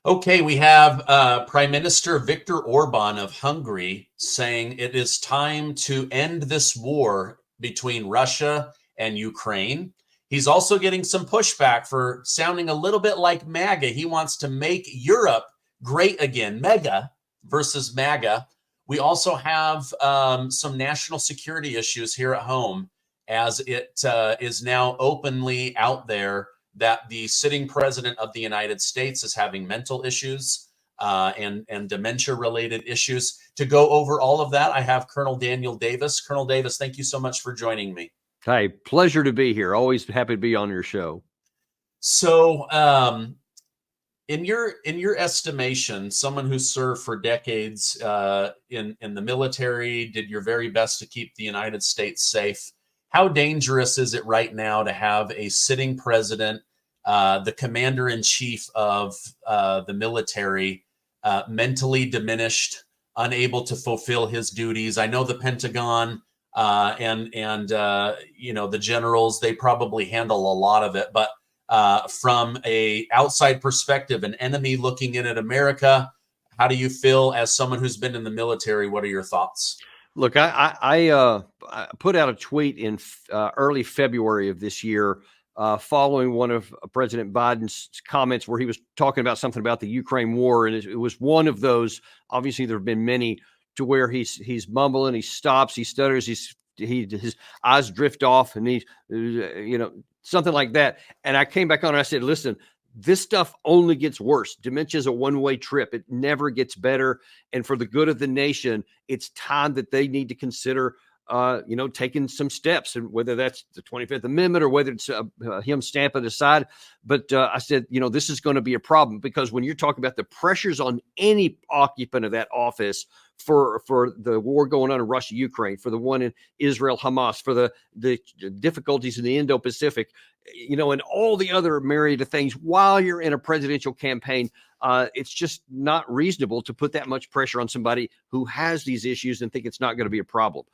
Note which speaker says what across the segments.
Speaker 1: Okay, we have Prime Minister Viktor Orban of Hungary saying it is time to end this war between Russia and Ukraine. He's also getting some pushback for sounding a little bit like MAGA. He wants to make Europe great again, MEGA versus MAGA. We also have some national security issues here at home as it is now openly out there that the sitting president of the United States is having mental issues and dementia related issues. To go over all of that, I have Colonel Daniel Davis. Colonel Davis, thank you so much for joining me.
Speaker 2: Hey, pleasure to be here. Always happy to be on your show.
Speaker 1: So, in your estimation, someone who served for decades in the military, did your very best to keep the United States safe. How dangerous is it right now to have a sitting president, the commander in chief of the military, mentally diminished, unable to fulfill his duties? I know the Pentagon and the generals, they probably handle a lot of it, but from a outside perspective, an enemy looking in at America, how do you feel as someone who's been in the military? What are your thoughts?
Speaker 2: Look, I put out a tweet in early February of this year following one of President Biden's comments where he was talking about something about the Ukraine war. And it was one of those, obviously there have been many, to where he's mumbling, he stops, he stutters, his eyes drift off, and he, something like that. And I came back on and I said, listen, this stuff only gets worse. Dementia is a one-way trip. It never gets better. And for the good of the nation, it's time that they need to consider, taking some steps, and whether that's the 25th Amendment or whether it's him stamping it aside. But I said, this is going to be a problem, because when you're talking about the pressures on any occupant of that office for the war going on in Russia, Ukraine, for the one in Israel, Hamas, for the difficulties in the Indo-Pacific, and all the other myriad of things while you're in a presidential campaign, it's just not reasonable to put that much pressure on somebody who has these issues and think it's not going to be a problem.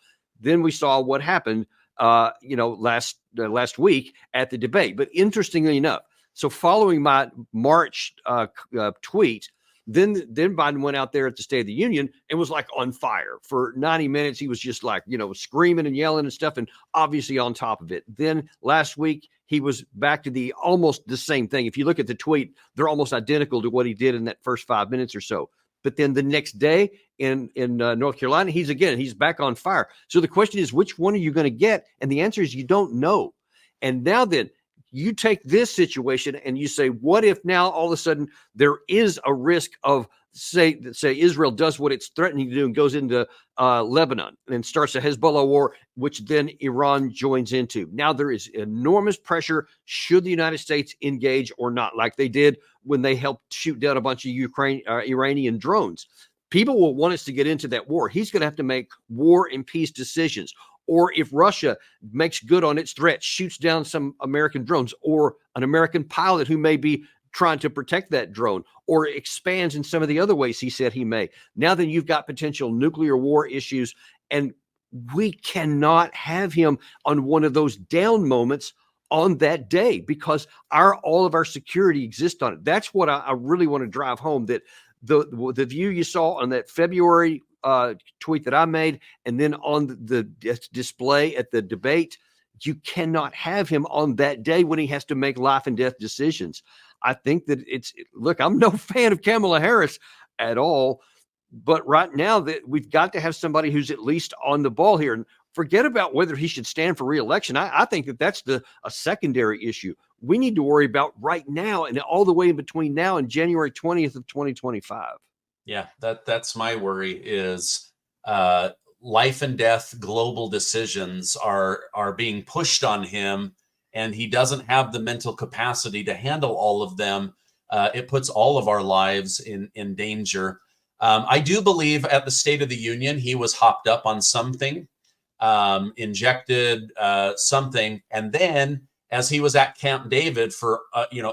Speaker 2: Then we saw what happened, last week at the debate. But interestingly enough, so following my March tweet, then Biden went out there at the State of the Union and was like on fire for 90 minutes. He was just like, screaming and yelling and stuff, and obviously on top of it. Then last week, he was back to almost the same thing. If you look at the tweet, they're almost identical to what he did in that first 5 minutes or so. But then the next day in North Carolina, he's back on fire. So the question is, which one are you going to get? And the answer is you don't know. And now then, you take this situation and you say, what if now all of a sudden there is a risk of, say Israel does what it's threatening to do and goes into Lebanon and starts a Hezbollah war, which then Iran joins into. Now there is enormous pressure. Should the United States engage or not, like they did when they helped shoot down a bunch of Iranian drones? People will want us to get into that war. He's going to have to make war and peace decisions. Or if Russia makes good on its threat, shoots down some American drones, or an American pilot who may be trying to protect that drone, or expands in some of the other ways he said he may. Now then, you've got potential nuclear war issues, and we cannot have him on one of those down moments on that day, because all of our security exists on it. That's what I really want to drive home, that the view you saw on that February tweet that I made, and then on the display at the debate, you cannot have him on that day when he has to make life and death decisions. I think that look, I'm no fan of Kamala Harris at all, but right now that we've got to have somebody who's at least on the ball here, and forget about whether he should stand for re-election. I think that's a secondary issue. We need to worry about right now and all the way in between now and January 20th of 2025.
Speaker 1: Yeah, that's my worry is life and death global decisions are being pushed on him, and he doesn't have the mental capacity to handle all of them. It puts all of our lives in danger. I do believe at the State of the Union, he was hopped up on something, injected something. And then as he was at Camp David for,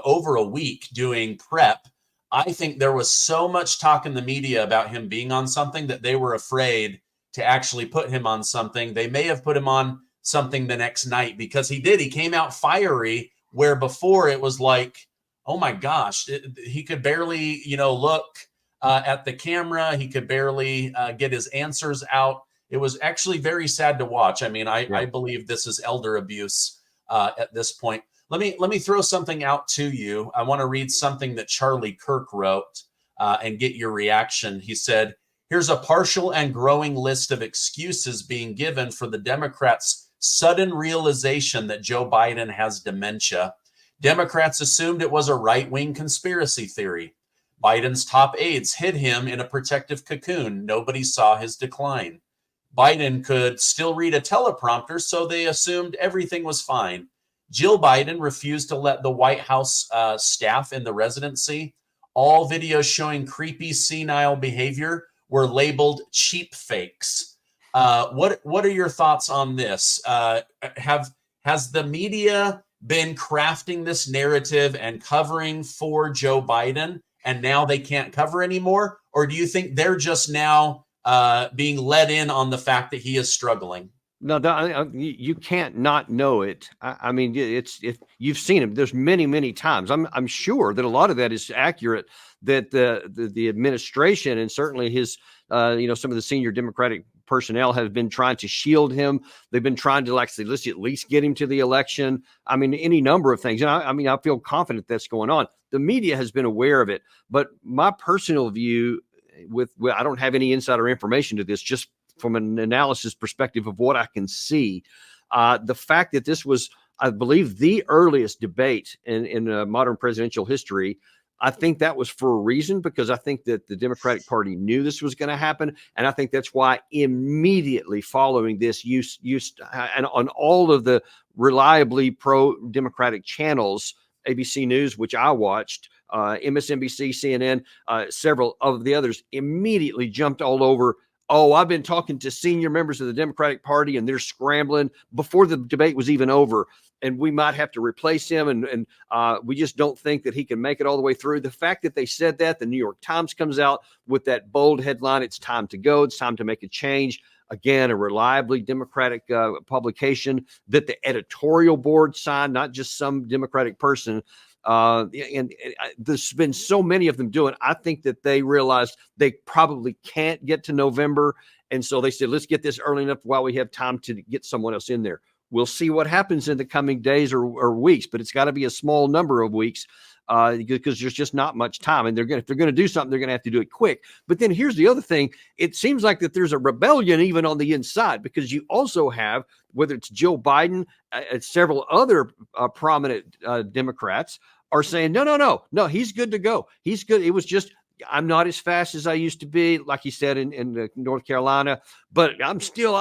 Speaker 1: over a week doing prep, I think there was so much talk in the media about him being on something that they were afraid to actually put him on something. They may have put him on something the next night because he came out fiery, where before it was like, oh my gosh, he could barely, look at the camera. He could barely get his answers out. It was actually very sad to watch. I mean, I believe this is elder abuse at this point. Let me throw something out to you. I want to read something that Charlie Kirk wrote and get your reaction. He said, here's a partial and growing list of excuses being given for the Democrats' sudden realization that Joe Biden has dementia. Democrats assumed it was a right-wing conspiracy theory. Biden's top aides hid him in a protective cocoon. Nobody saw his decline. Biden could still read a teleprompter, so they assumed everything was fine. Jill Biden refused to let the White House staff in the residency. All videos showing creepy, senile behavior were labeled cheap fakes. What are your thoughts on this? Has the media been crafting this narrative and covering for Joe Biden, and now they can't cover anymore? Or do you think they're just now being let in on the fact that he is struggling?
Speaker 2: No, you can't not know it. I mean, you've seen him. There's many times. I'm sure that a lot of that is accurate. That the administration and certainly his, some of the senior Democratic personnel have been trying to shield him. They've been trying to, like, let's at least get him to the election. I mean, any number of things. And I feel confident that's going on. The media has been aware of it, but my personal view, I don't have any insider information to this, just from an analysis perspective of what I can see, the fact that this was, I believe, the earliest debate in modern presidential history, I think that was for a reason, because I think that the Democratic Party knew this was going to happen. And I think that's why immediately following this, and on all of the reliably pro-Democratic channels, ABC News, which I watched, MSNBC, CNN, several of the others immediately jumped all over. Oh, I've been talking to senior members of the Democratic Party, and they're scrambling before the debate was even over. And we might have to replace him. And we just don't think that he can make it all the way through. The fact that they said that, the New York Times comes out with that bold headline, it's time to go. It's time to make a change. Again, a reliably Democratic publication that the editorial board signed, not just some Democratic person. And there's been so many of them doing. I think that they realized they probably can't get to November. And so they said, let's get this early enough while we have time to get someone else in there. We'll see what happens in the coming days or weeks, but it's got to be a small number of weeks because there's just not much time. And if they're going to do something, they're going to have to do it quick. But then here's the other thing. It seems like that there's a rebellion even on the inside, because you also have, whether it's Joe Biden and several other prominent Democrats are saying, no, he's good to go. He's good. It was just, I'm not as fast as I used to be, like he said in North Carolina, but I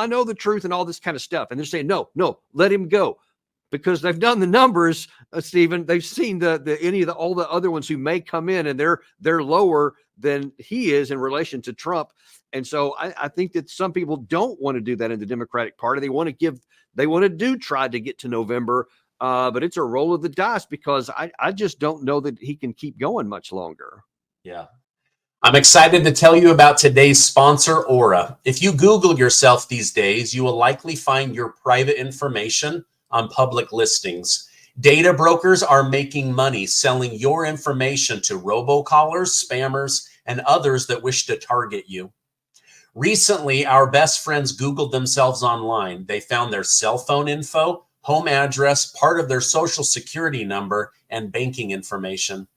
Speaker 2: know the truth and all this kind of stuff. And they're saying, no, let him go, because they've done the numbers, Stephen. They've seen all the other ones who may come in, and they're lower than he is in relation to Trump. And so I think that some people don't want to do that in the Democratic Party. They want to try to get to November. But it's a roll of the dice, because I just don't know that he can keep going much longer.
Speaker 1: Yeah. I'm excited to tell you about today's sponsor, Aura. If you Google yourself these days, you will likely find your private information on public listings. Data brokers are making money selling your information to robocallers, spammers, and others that wish to target you. Recently, our best friends Googled themselves online. They found their cell phone info, home address, part of their social security number, and banking information.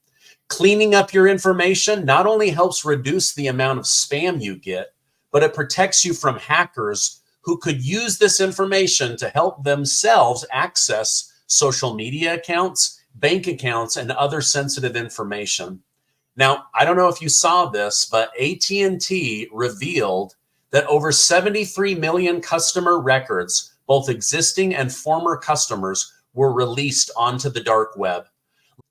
Speaker 1: Cleaning up your information not only helps reduce the amount of spam you get, but it protects you from hackers who could use this information to help themselves access social media accounts, bank accounts, and other sensitive information. Now, I don't know if you saw this, but AT&T revealed that over 73 million customer records, both existing and former customers, were released onto the dark web.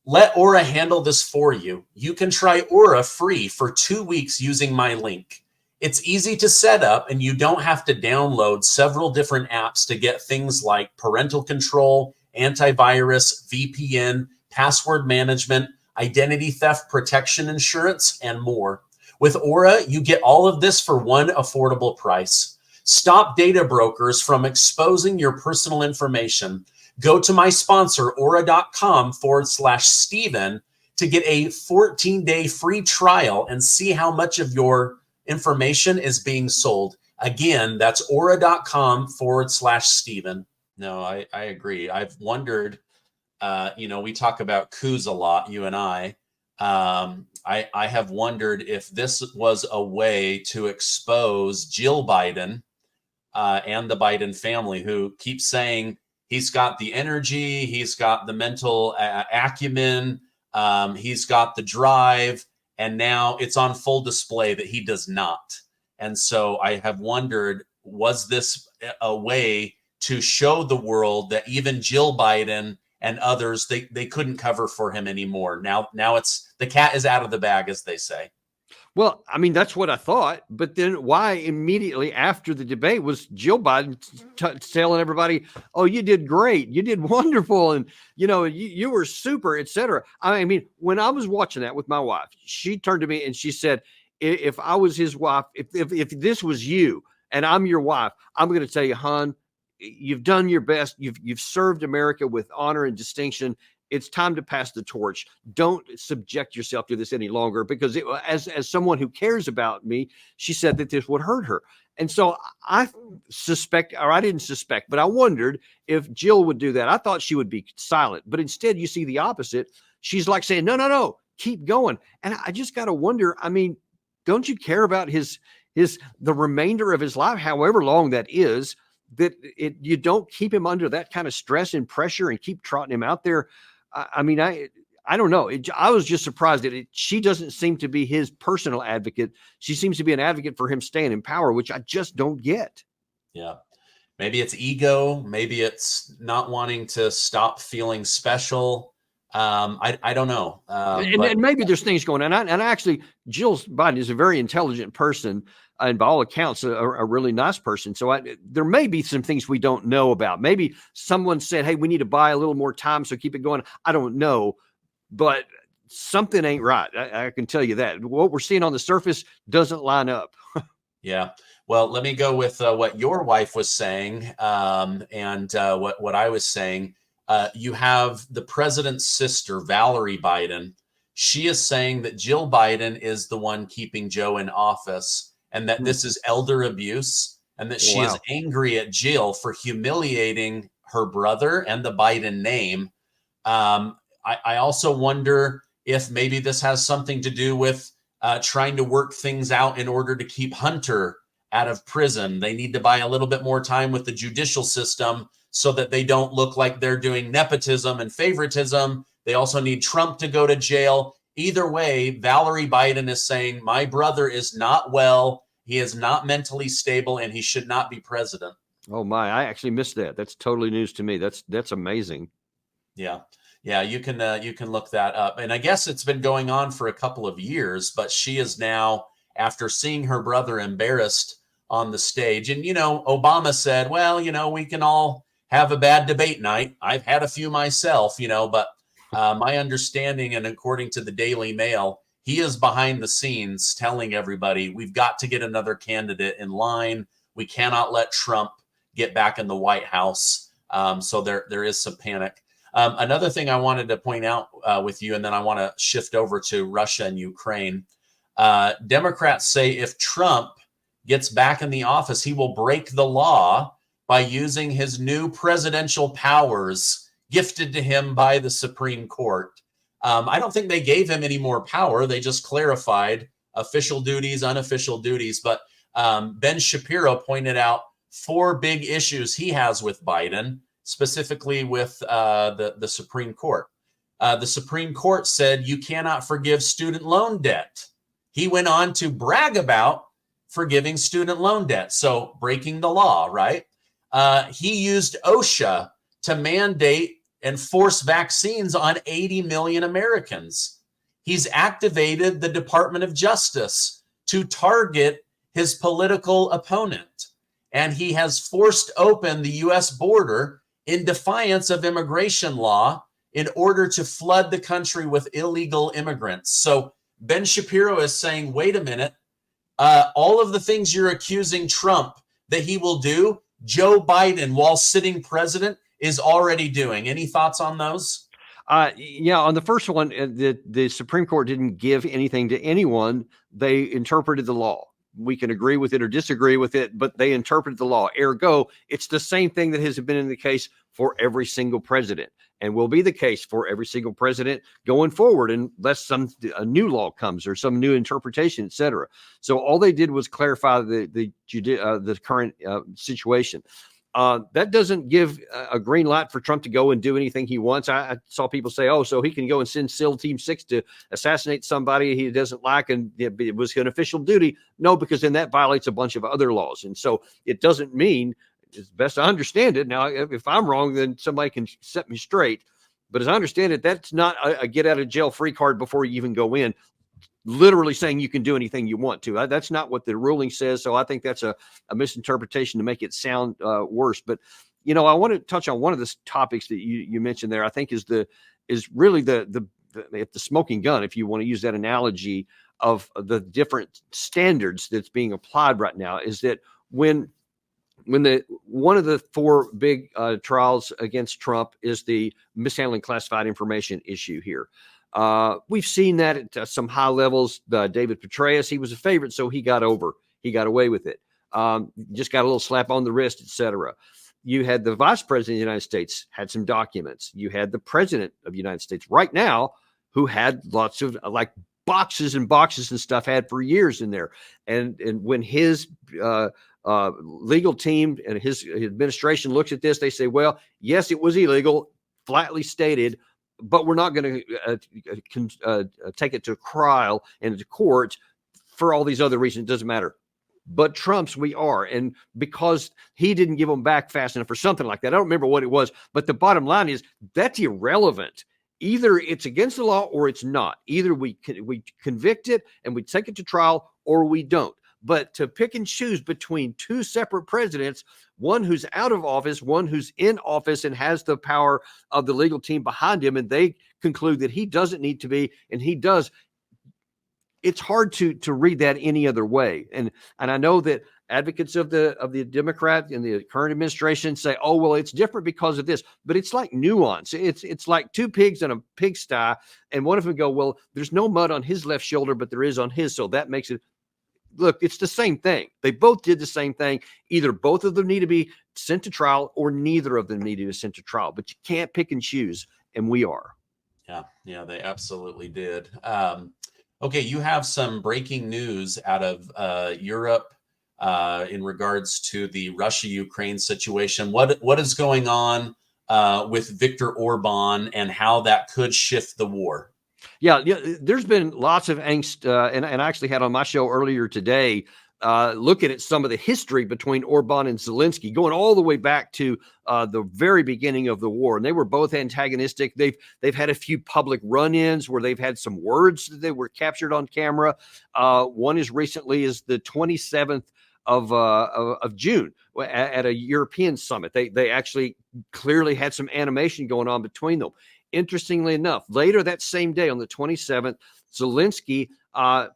Speaker 1: Let Aura handle this for you. You can try Aura free for 2 weeks using my link. It's easy to set up, and you don't have to download several different apps to get things like parental control, antivirus, VPN, password management, identity theft protection insurance, and more. With Aura, you get all of this for one affordable price. Stop data brokers from exposing your personal information. Go to my sponsor, aura.com/Stephen, to get a 14-day free trial and see how much of your information is being sold. Again, that's aura.com/Stephen. No, I agree. I've wondered, we talk about coups a lot, you and I. I have wondered if this was a way to expose Jill Biden and the Biden family, who keep saying he's got the energy, he's got the mental acumen, he's got the drive, and now it's on full display that he does not. And so I have wondered, was this a way to show the world that even Jill Biden and others, they couldn't cover for him anymore? Now it's the cat is out of the bag, as they say.
Speaker 2: Well, I mean, that's what I thought. But then why immediately after the debate was Jill Biden telling everybody, oh, you did great, you did wonderful, and you were super, etc. I mean, when I was watching that with my wife, she turned to me and she said, if I was his wife, if this was you and I'm your wife, I'm going to tell you, hon, you've done your best. You've served America with honor and distinction. It's time to pass the torch. Don't subject yourself to this any longer, because as someone who cares about me, she said that this would hurt her. And so I didn't suspect, but I wondered if Jill would do that. I thought she would be silent, but instead you see the opposite. She's like saying, no, keep going. And I just got to wonder, I mean, don't you care about the remainder of his life, however long that is, that you don't keep him under that kind of stress and pressure and keep trotting him out there? I mean, I don't know. I was just surprised that she doesn't seem to be his personal advocate. She seems to be an advocate for him staying in power, which I just don't get.
Speaker 1: Yeah. Maybe it's ego. Maybe it's not wanting to stop feeling special. I don't know.
Speaker 2: And maybe there's things going on. And actually, Jill Biden is a very intelligent person, and by all accounts, a really nice person. So there may be some things we don't know about. Maybe someone said, hey, we need to buy a little more time, so keep it going. I don't know, but something ain't right. I can tell you that. What we're seeing on the surface doesn't line up.
Speaker 1: Yeah. Well, let me go with what your wife was saying, and what I was saying. You have the president's sister, Valerie Biden. She is saying that Jill Biden is the one keeping Joe in office, and that this is elder abuse, and that she is angry at Jill for humiliating her brother and the Biden name. I also wonder if maybe this has something to do with trying to work things out in order to keep Hunter out of prison. They need to buy a little bit more time with the judicial system so that they don't look like they're doing nepotism and favoritism. They also need Trump to go to jail. Either way, Valerie Biden is saying, my brother is not well, he is not mentally stable, and he should not be president.
Speaker 2: Oh my, I actually missed that. That's totally news to me. That's amazing.
Speaker 1: Yeah. Yeah, you can look that up. And I guess it's been going on for a couple of years, but she is now, after seeing her brother embarrassed on the stage, and Obama said, well, we can all have a bad debate night. I've had a few myself, but my understanding, and according to the Daily Mail, he is behind the scenes telling everybody, we've got to get another candidate in line. We cannot let Trump get back in the White House. So there is some panic. Another thing I wanted to point out with you, and then I want to shift over to Russia and Ukraine. Democrats say if Trump gets back in the office, he will break the law by using his new presidential powers gifted to him by the Supreme Court. I don't think they gave him any more power. They just clarified official duties, unofficial duties. But Ben Shapiro pointed out 4 big issues he has with Biden, specifically with the Supreme Court. The Supreme Court said you cannot forgive student loan debt. He went on to brag about forgiving student loan debt, so breaking the law, right? He used OSHA to mandate and force vaccines on 80 million Americans. He's activated the Department of Justice to target his political opponent. And he has forced open the U.S. border in defiance of immigration law in order to flood the country with illegal immigrants. So Ben Shapiro is saying, wait a minute, all of the things you're accusing Trump that he will do, Joe Biden, while sitting president, is already doing. Any thoughts on those?
Speaker 2: Yeah, on the first one, the Supreme Court didn't give anything to anyone. They interpreted the law. We can agree with it or disagree with it, but they interpreted the law. Ergo, it's the same thing that has been in the case for every single president, and will be the case for every single president going forward, unless a new law comes or some new interpretation, etc. So all they did was clarify the current situation. That doesn't give a green light for Trump to go and do anything he wants. I saw people say, oh, so he can go and send SEAL Team 6 to assassinate somebody he doesn't like, and it was an official duty. No, because then that violates a bunch of other laws. And so it doesn't mean, as best I understand it. Now, if I'm wrong, then somebody can set me straight. But as I understand it, that's not a get out of jail free card before you even go in, literally saying you can do anything you want to. That's not what the ruling says. So I think that's a misinterpretation to make it sound worse. But, I want to touch on one of the topics that you mentioned there, I think is really the smoking gun, if you want to use that analogy, of the different standards that's being applied right now, is that when one of the four big trials against Trump is the mishandling classified information issue here. We've seen that at some high levels. David Petraeus, he was a favorite, so he got away with it. Just got a little slap on the wrist, etc. You had the vice president of the United States had some documents. You had the president of the United States right now, who had lots of boxes and boxes and stuff had for years in there. And when his legal team and his administration looks at this, they say, well, yes, it was illegal, flatly stated, but we're not going to take it to trial and to court for all these other reasons. It doesn't matter. But Trump's, we are. And because he didn't give them back fast enough or something like that, I don't remember what it was. But the bottom line is that's irrelevant. Either it's against the law or it's not. Either we convict it and we take it to trial, or we don't. But to pick and choose between two separate presidents, one who's out of office, one who's in office and has the power of the legal team behind him, and they conclude that he doesn't need to be, and he does, it's hard to read that any other way. And I know that advocates of the Democrat and the current administration say, oh, well, it's different because of this, but it's like nuance. It's like two pigs in a pigsty, and one of them go, well, there's no mud on his left shoulder, but there is on his, so that makes it. Look, it's the same thing. They both did the same thing. Either both of them need to be sent to trial, or neither of them need to be sent to trial. But you can't pick and choose, and we are.
Speaker 1: Yeah, they absolutely did. Okay, you have some breaking news out of Europe in regards to the Russia-Ukraine situation. What is going on with Viktor Orban and how that could shift the war?
Speaker 2: Yeah, there's been lots of angst, and I actually had on my show earlier today looking at some of the history between Orban and Zelensky, going all the way back to the very beginning of the war. And they were both antagonistic. They've had a few public run-ins where they've had some words that they were captured on camera. One is recently is the 27th of June at a European summit. They actually clearly had some animation going on between them. Interestingly enough, later that same day on the 27th, Zelensky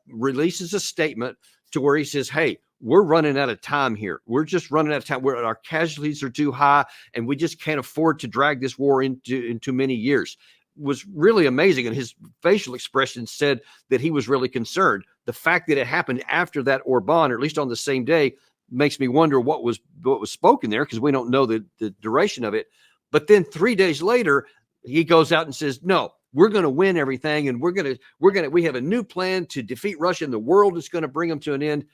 Speaker 2: releases a statement to where he says, hey, we're running out of time here. We're just running out of time. Our casualties are too high, and we just can't afford to drag this war into many years. It was really amazing. And his facial expression said that he was really concerned. The fact that it happened after that Orban, or at least on the same day, makes me wonder what was spoken there, because we don't know the duration of it. But then 3 days later, he goes out and says, no, we're going to win everything. And we have a new plan to defeat Russia, and the world is going to bring them to an end.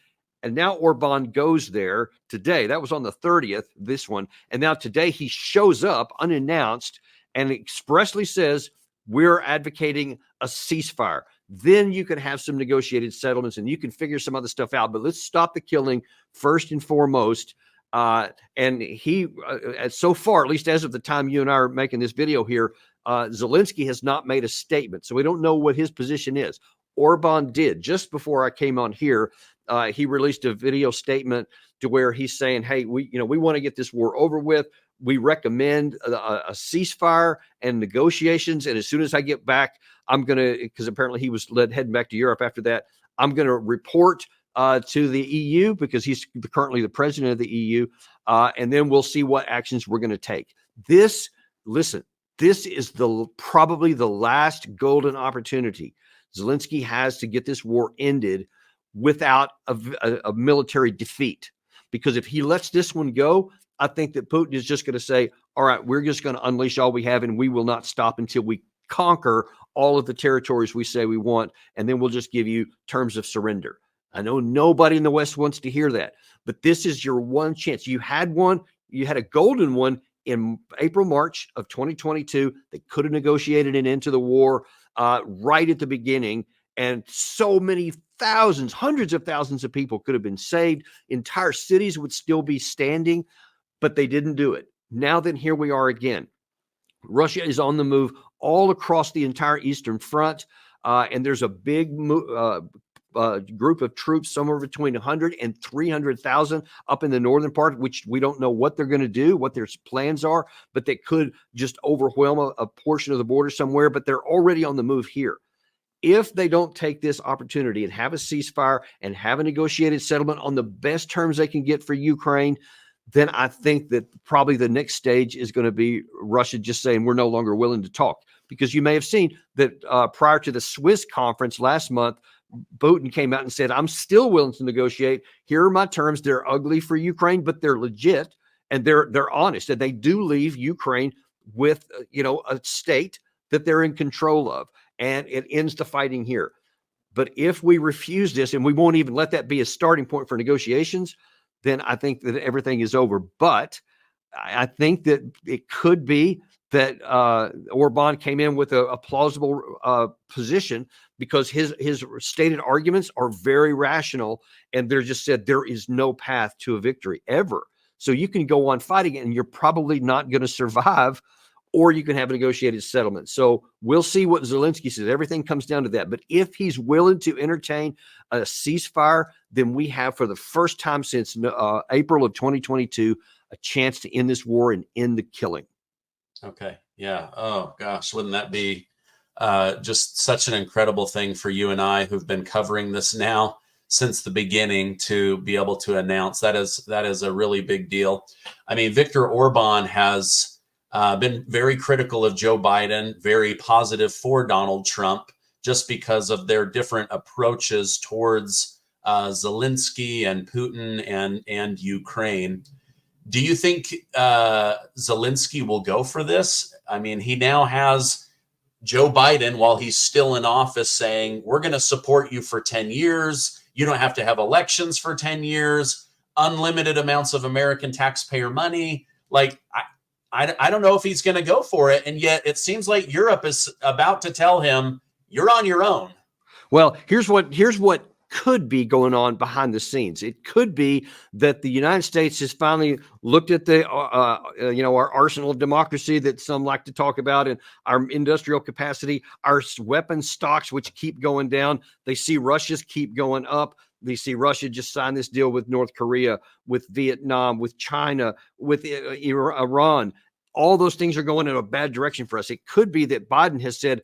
Speaker 2: And now Orban goes there today. That was on the 30th, this one. And now today he shows up unannounced and expressly says, we're advocating a ceasefire. Then you can have some negotiated settlements and you can figure some other stuff out. But let's stop the killing first and foremost. And he, so far, at least as of the time you and I are making this video here, Zelensky has not made a statement. So we don't know what his position is. Orban did. Just before I came on here, he released a video statement to where he's saying, hey, we want to get this war over with. We recommend a ceasefire and negotiations. And as soon as I get back, I'm going to, because apparently he was heading back to Europe after that, I'm going to report to the EU, because he's currently the president of the EU. And then we'll see what actions we're going to take. Listen, This is probably the last golden opportunity Zelensky has to get this war ended without a military defeat. Because if he lets this one go, I think that Putin is just going to say, all right, we're just going to unleash all we have, and we will not stop until we conquer all of the territories we say we want, and then we'll just give you terms of surrender. I know nobody in the West wants to hear that, but this is your one chance. You had a golden one in April, March of 2022. They could have negotiated an end to the war right at the beginning, and so many thousands, hundreds of thousands of people could have been saved. Entire cities would still be standing, but they didn't do it. Now then, here we are again. Russia is on the move all across the entire Eastern Front, and there's a big group of troops, somewhere between 100 and 300,000 up in the northern part, which we don't know what they're going to do, what their plans are, but they could just overwhelm a portion of the border somewhere, but they're already on the move here. If they don't take this opportunity and have a ceasefire and have a negotiated settlement on the best terms they can get for Ukraine, then I think that probably the next stage is going to be Russia just saying we're no longer willing to talk. Because you may have seen that prior to the Swiss conference last month, Putin came out and said, I'm still willing to negotiate. Here are my terms. They're ugly for Ukraine, but they're legit and they're honest. And they do leave Ukraine with, a state that they're in control of. And it ends the fighting here. But if we refuse this and we won't even let that be a starting point for negotiations, then I think that everything is over. But I think that it could be that Orban came in with a plausible position because his stated arguments are very rational, and they're just said there is no path to a victory ever. So you can go on fighting and you're probably not going to survive, or you can have a negotiated settlement. So we'll see what Zelensky says. Everything comes down to that. But if he's willing to entertain a ceasefire, then we have, for the first time since April of 2022, a chance to end this war and end the killing.
Speaker 1: Okay. Yeah. Oh, gosh. Wouldn't that be just such an incredible thing for you and I, who've been covering this now since the beginning, to be able to announce that is a really big deal. I mean, Viktor Orban has been very critical of Joe Biden, very positive for Donald Trump, just because of their different approaches towards Zelensky and Putin and Ukraine. Do you think Zelensky will go for this? I mean, he now has Joe Biden, while he's still in office, saying, we're going to support you for 10 years. You don't have to have elections for 10 years, unlimited amounts of American taxpayer money. Like, I don't know if he's going to go for it. And yet it seems like Europe is about to tell him, you're on your own.
Speaker 2: Well, here's what could be going on behind the scenes. It could be that the United States has finally looked at the, our arsenal of democracy that some like to talk about, and our industrial capacity, our weapon stocks, which keep going down. They see Russia's keep going up. They see Russia just sign this deal with North Korea, with Vietnam, with China, with Iran. All those things are going in a bad direction for us. It could be that Biden has said,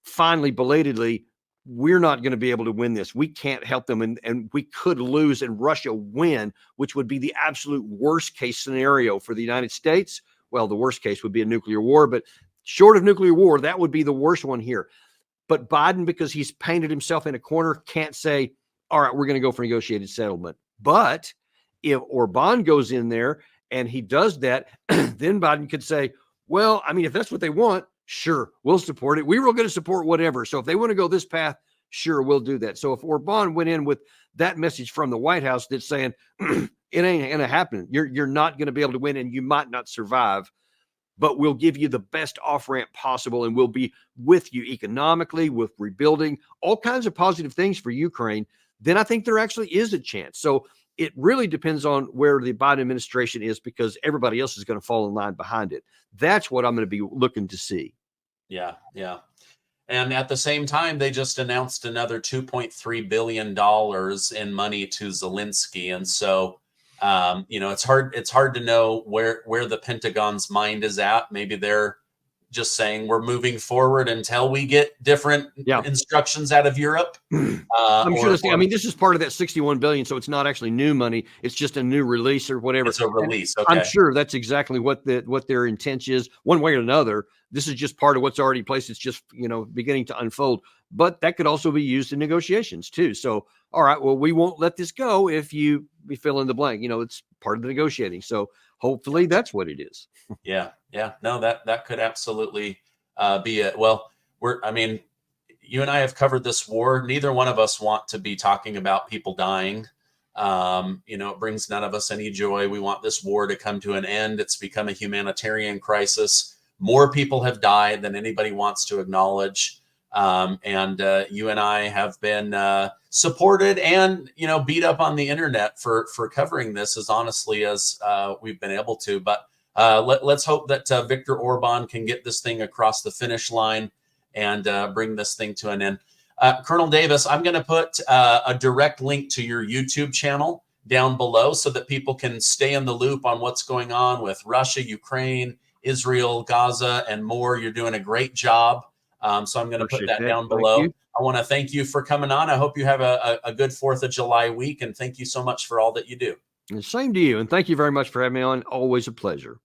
Speaker 2: finally, belatedly, we're not going to be able to win this. We can't help them. And we could lose and Russia win, which would be the absolute worst case scenario for the United States. Well, the worst case would be a nuclear war, but short of nuclear war, that would be the worst one here. But Biden, because he's painted himself in a corner, can't say, all right, we're going to go for negotiated settlement. But if Orban goes in there and he does that, then Biden could say, well, I mean, if that's what they want, sure, we'll support it. We were going to support whatever. So if they want to go this path, sure, we'll do that. So if Orban went in with that message from the White House that's saying, it ain't going to happen. You're not going to be able to win and you might not survive, but we'll give you the best off-ramp possible and we'll be with you economically, with rebuilding, all kinds of positive things for Ukraine, then I think there actually is a chance. So it really depends on where the Biden administration is, because everybody else is going to fall in line behind it. That's what I'm going to be looking to see. Yeah.
Speaker 1: Yeah. And at the same time, they just announced another $2.3 billion in money to Zelensky. And so, it's hard to know where the Pentagon's mind is at. Maybe they're just saying we're moving forward until we get different instructions out of Europe.
Speaker 2: I'm sure I mean, this is part of that 61 billion, so it's not actually new money. It's just a new release or whatever.
Speaker 1: It's a release. Okay.
Speaker 2: I'm sure that's exactly what their intent is, one way or another. This is just part of what's already placed. It's just, beginning to unfold. But that could also be used in negotiations too. So, all right, well, we won't let this go if you fill in the blank. It's part of the negotiating. So hopefully that's what it is.
Speaker 1: Yeah. No, that could absolutely be it. Well, you and I have covered this war. Neither one of us want to be talking about people dying. It brings none of us any joy. We want this war to come to an end. It's become a humanitarian crisis. More people have died than anybody wants to acknowledge. And you and I have been supported and, beat up on the internet for covering this as honestly as we've been able to. But let's hope that Viktor Orban can get this thing across the finish line and bring this thing to an end. Colonel Davis, I'm going to put a direct link to your YouTube channel down below so that people can stay in the loop on what's going on with Russia, Ukraine, Israel, Gaza, and more. You're doing a great job. So I'm going to put that down below. I want to thank you for coming on. I hope you have a good 4th of July week, and thank you so much for all that you do.
Speaker 2: And same to you. And thank you very much for having me on. Always a pleasure.